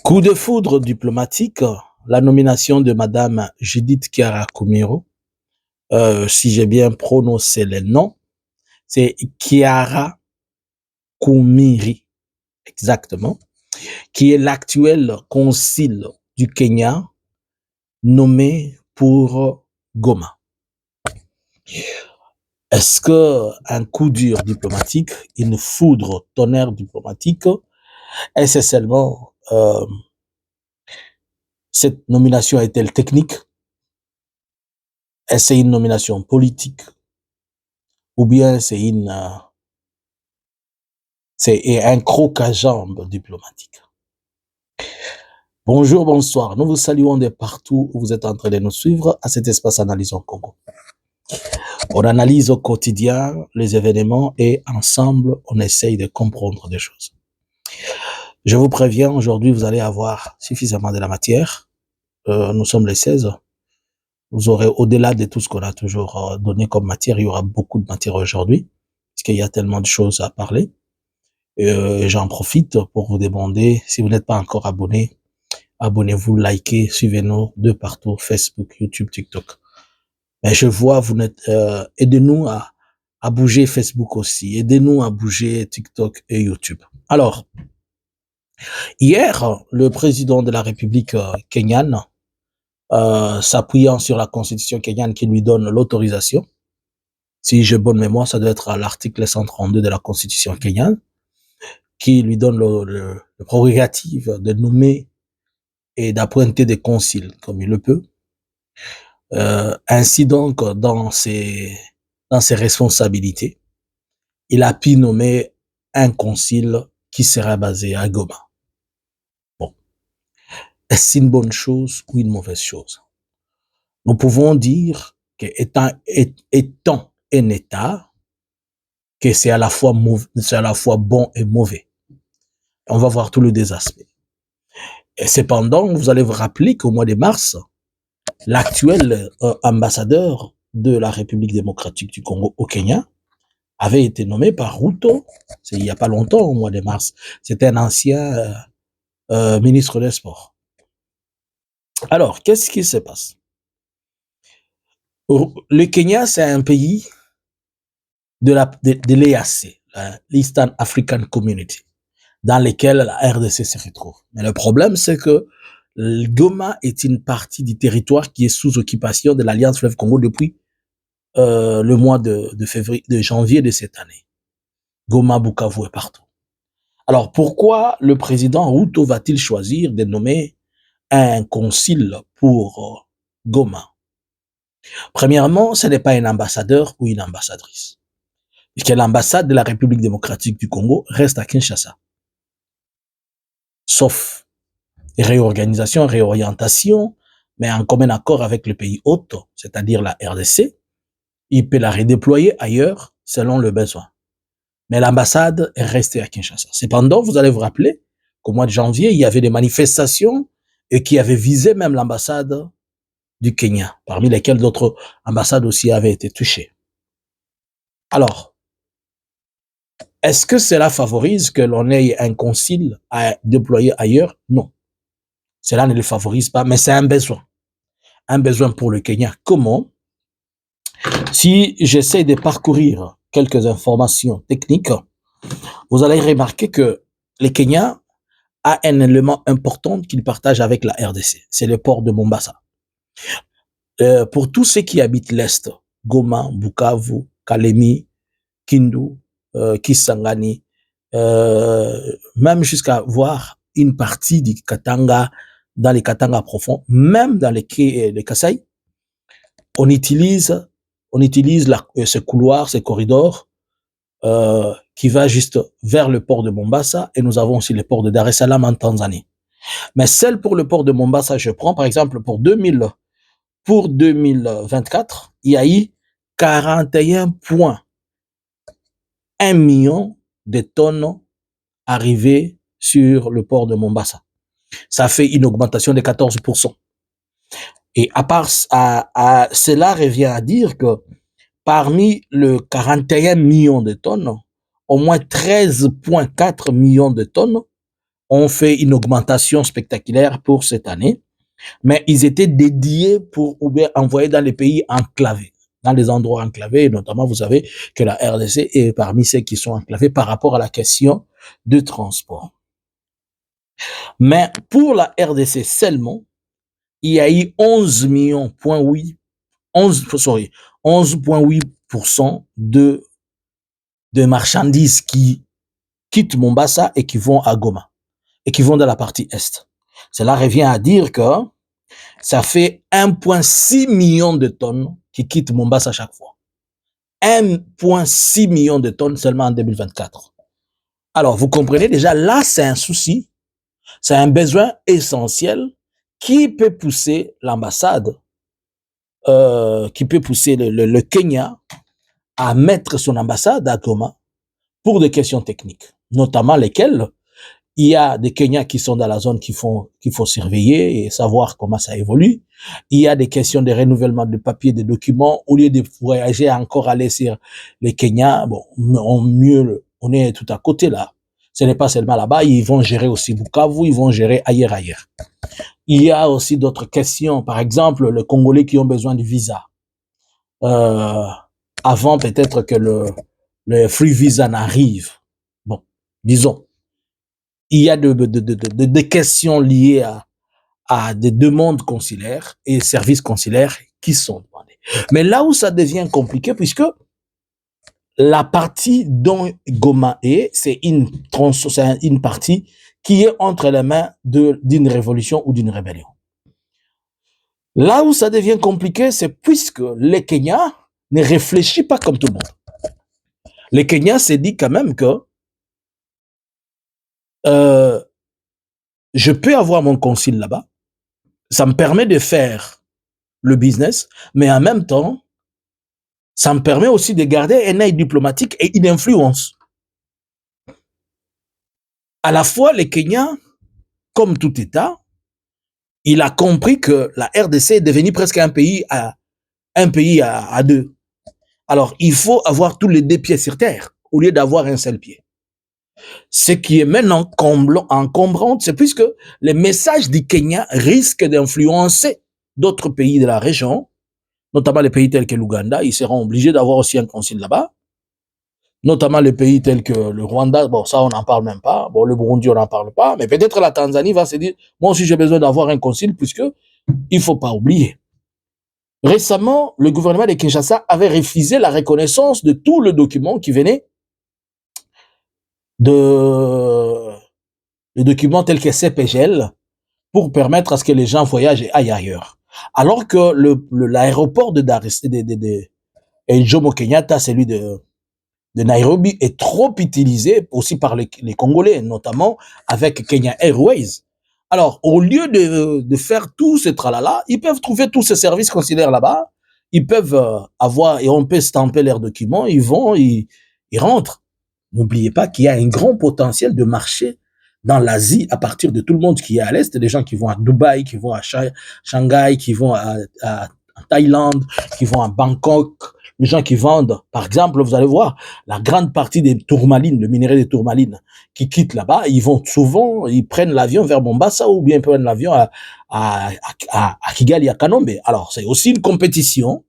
Coup de foudre diplomatique, la nomination de Madame Judith Kiara-Kumiro, si j'ai bien prononcé le nom, c'est Kiara Kumiri, exactement, qui est l'actuel consul du Kenya nommé pour Goma. Est-ce que un coup dur diplomatique, une foudre tonnerre diplomatique, est-ce seulement cette nomination est-elle technique? Est-ce une nomination politique? Ou bien c'est un croc à jambes diplomatique? Bonjour, bonsoir. Nous vous saluons de partout où vous êtes en train de nous suivre à cet espace Analyse en Congo. On analyse au quotidien les événements et ensemble, on essaye de comprendre des choses. Je vous préviens, aujourd'hui, vous allez avoir suffisamment de la matière. Nous sommes les 16. Vous aurez, au-delà de tout ce qu'on a toujours donné comme matière, il y aura beaucoup de matière aujourd'hui, parce qu'il y a tellement de choses à parler. J'en profite pour vous demander, si vous n'êtes pas encore abonné, abonnez-vous, likez, suivez-nous de partout, Facebook, YouTube, TikTok. Mais je vois, vous n'êtes, aidez-nous à bouger Facebook aussi, aidez-nous à bouger TikTok et YouTube. Alors, hier, le président de la République kenyane, s'appuyant sur la constitution kenyane qui lui donne l'autorisation, si j'ai bonne mémoire, ça doit être à l'article 132 de la constitution kenyane, qui lui donne le prérogative de nommer et d'appointer des conciles comme il le peut. Ainsi donc, dans ses responsabilités, il a pu nommer un concile qui sera basé à Goma. Bon. Est-ce une bonne chose ou une mauvaise chose? Nous pouvons dire que étant un État, que c'est à la fois bon et mauvais. On va voir tous les deux aspects. Et cependant, vous allez vous rappeler qu'au mois de mars, l'actuel ambassadeur de la République démocratique du Congo au Kenya avait été nommé par Ruto, c'est il n'y a pas longtemps, au mois de mars. C'était un ancien ministre des Sports. Alors, qu'est-ce qui se passe? Le Kenya, c'est un pays de l'EAC, l'Eastern African Community, dans lequel la RDC se retrouve. Mais le problème, c'est que Goma est une partie du territoire qui est sous occupation de l'Alliance Fleuve Congo depuis le mois de janvier de cette année. Goma, Bukavu est partout. Alors, pourquoi le président Ruto va-t-il choisir de nommer un concile pour Goma? Premièrement, ce n'est pas un ambassadeur ou une ambassadrice, puisque l'ambassade de la République démocratique du Congo reste à Kinshasa. Sauf réorganisation, réorientation, mais en commun accord avec le pays hôte, c'est-à-dire la RDC, il peut la redéployer ailleurs selon le besoin. Mais l'ambassade est restée à Kinshasa. Cependant, vous allez vous rappeler qu'au mois de janvier, il y avait des manifestations et qui avaient visé même l'ambassade du Kenya, parmi lesquelles d'autres ambassades aussi avaient été touchées. Alors, est-ce que cela favorise que l'on ait un concile à déployer ailleurs? Non. Cela ne le favorise pas, mais c'est un besoin. Un besoin pour le Kenya. Comment? Si j'essaie de parcourir quelques informations techniques, vous allez remarquer que le Kenya a un élément important qu'il partage avec la RDC. C'est le port de Mombasa. Pour tous ceux qui habitent l'Est, Goma, Bukavu, Kalemi, Kindu, Kisangani, même jusqu'à voir une partie du Katanga, dans les Katanga profonds, même dans les Kasaï, on utilise ce couloir, ce corridor, qui va juste vers le port de Mombasa, et nous avons aussi le port de Dar es Salaam en Tanzanie. Mais celle pour le port de Mombasa, je prends par exemple pour 2024, il y a eu 41,1 millions de tonnes arrivées sur le port de Mombasa. Ça fait une augmentation de 14%. Et à part cela revient à dire que parmi le 41 millions de tonnes, au moins 13,4 millions de tonnes ont fait une augmentation spectaculaire pour cette année, mais ils étaient dédiés pour ou bien envoyer dans les pays enclavés, dans les endroits enclavés, et notamment, vous savez que la RDC est parmi ceux qui sont enclavés par rapport à la question de transport. Mais pour la RDC seulement, il y a eu 11 millions, 11,8% de marchandises qui quittent Mombasa et qui vont à Goma et qui vont dans la partie Est. Cela revient à dire que ça fait 1,6 million de tonnes qui quittent Mombasa chaque fois. 1,6 million de tonnes seulement en 2024. Alors, vous comprenez déjà, là, c'est un souci, c'est un besoin essentiel qui peut pousser l'ambassade, qui peut pousser le Kenya à mettre son ambassade à Goma pour des questions techniques, notamment lesquelles il y a des Kenyans qui sont dans la zone qu'il faut surveiller et savoir comment ça évolue. Il y a des questions de renouvellement de papiers, de documents. Au lieu de voyager encore aller sur les Kenyans, bon, on est tout à côté là. Ce n'est pas seulement là-bas, ils vont gérer aussi Bukavu, ils vont gérer ailleurs. Il y a aussi d'autres questions, par exemple, les Congolais qui ont besoin de visa. Avant peut-être que le free visa n'arrive. Bon, disons, il y a des questions liées à des demandes consulaires et services consulaires qui sont demandés. Mais là où ça devient compliqué, puisque la partie dont Goma est, c'est une partie qui est entre les mains d'une révolution ou d'une rébellion. Là où ça devient compliqué, c'est puisque les Kenyans ne réfléchissent pas comme tout le monde. Les Kenyans se disent quand même que je peux avoir mon consul là-bas, ça me permet de faire le business, mais en même temps, ça me permet aussi de garder un œil diplomatique et une influence. À la fois, les Kenyans, comme tout État, il a compris que la RDC est devenue presque un pays à deux. Alors, il faut avoir tous les deux pieds sur terre, au lieu d'avoir un seul pied. Ce qui est maintenant encombrant, c'est puisque les messages du Kenya risquent d'influencer d'autres pays de la région, notamment les pays tels que l'Ouganda, ils seront obligés d'avoir aussi un consul là-bas, notamment les pays tels que le Rwanda, bon ça on n'en parle même pas, bon le Burundi on n'en parle pas, mais peut-être la Tanzanie va se dire, moi aussi j'ai besoin d'avoir un consul, puisque il faut pas oublier. Récemment, le gouvernement de Kinshasa avait refusé la reconnaissance de tout le document qui venait le document tel que CPGL pour permettre à ce que les gens voyagent et aillent ailleurs. Alors que l'aéroport de Jomo Kenyatta, celui de Nairobi, est trop utilisé aussi par les Congolais, notamment avec Kenya Airways. Alors, au lieu de faire tout ce tralala, ils peuvent trouver tous ces services consulaires là-bas, ils peuvent avoir, et on peut stamper leurs documents, ils vont, ils rentrent. N'oubliez pas qu'il y a un grand potentiel de marché dans l'Asie à partir de tout le monde qui est à l'Est, des gens qui vont à Dubaï, qui vont à Shanghai, qui vont à Thaïlande, qui vont à Bangkok, les gens qui vendent, par exemple, vous allez voir, la grande partie des tourmalines, le minerai des tourmalines, qui quittent là-bas, ils vont souvent, ils prennent l'avion vers Mombasa ou bien ils prennent l'avion à Kigali, à Kanombe. Alors, c'est aussi une compétition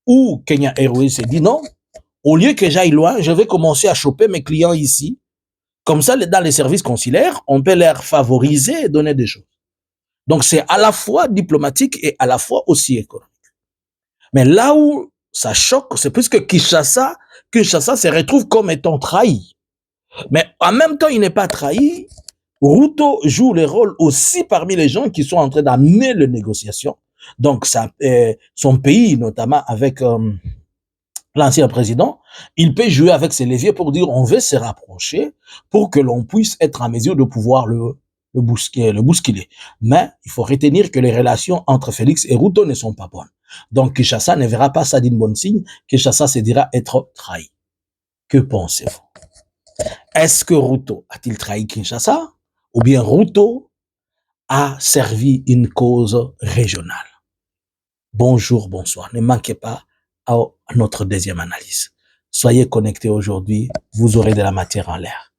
où Kenya Airways s'est dit non, au lieu que j'aille loin, je vais commencer à choper mes clients ici. Comme ça, dans les services consulaires, on peut leur favoriser et donner des choses. Donc, c'est à la fois diplomatique et à la fois aussi économique. Mais là où ça choque, c'est plus que Kinshasa se retrouve comme étant trahi. Mais en même temps, il n'est pas trahi. Ruto joue le rôle aussi parmi les gens qui sont en train d'amener les négociations. Donc, son pays, notamment avec l'ancien président, il peut jouer avec ses leviers pour dire on veut se rapprocher pour que l'on puisse être en mesure de pouvoir le bousculer. Mais il faut retenir que les relations entre Félix et Ruto ne sont pas bonnes. Donc Kinshasa ne verra pas ça d'une bonne signe. Kinshasa se dira être trahi. Que pensez-vous? Est-ce que Ruto a-t-il trahi Kinshasa? Ou bien Ruto a servi une cause régionale? Bonjour, bonsoir. Ne manquez pas à notre deuxième analyse. Soyez connectés aujourd'hui, vous aurez de la matière en l'air.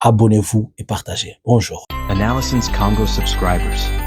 Abonnez-vous et partagez. Bonjour. Analysins Congo subscribers.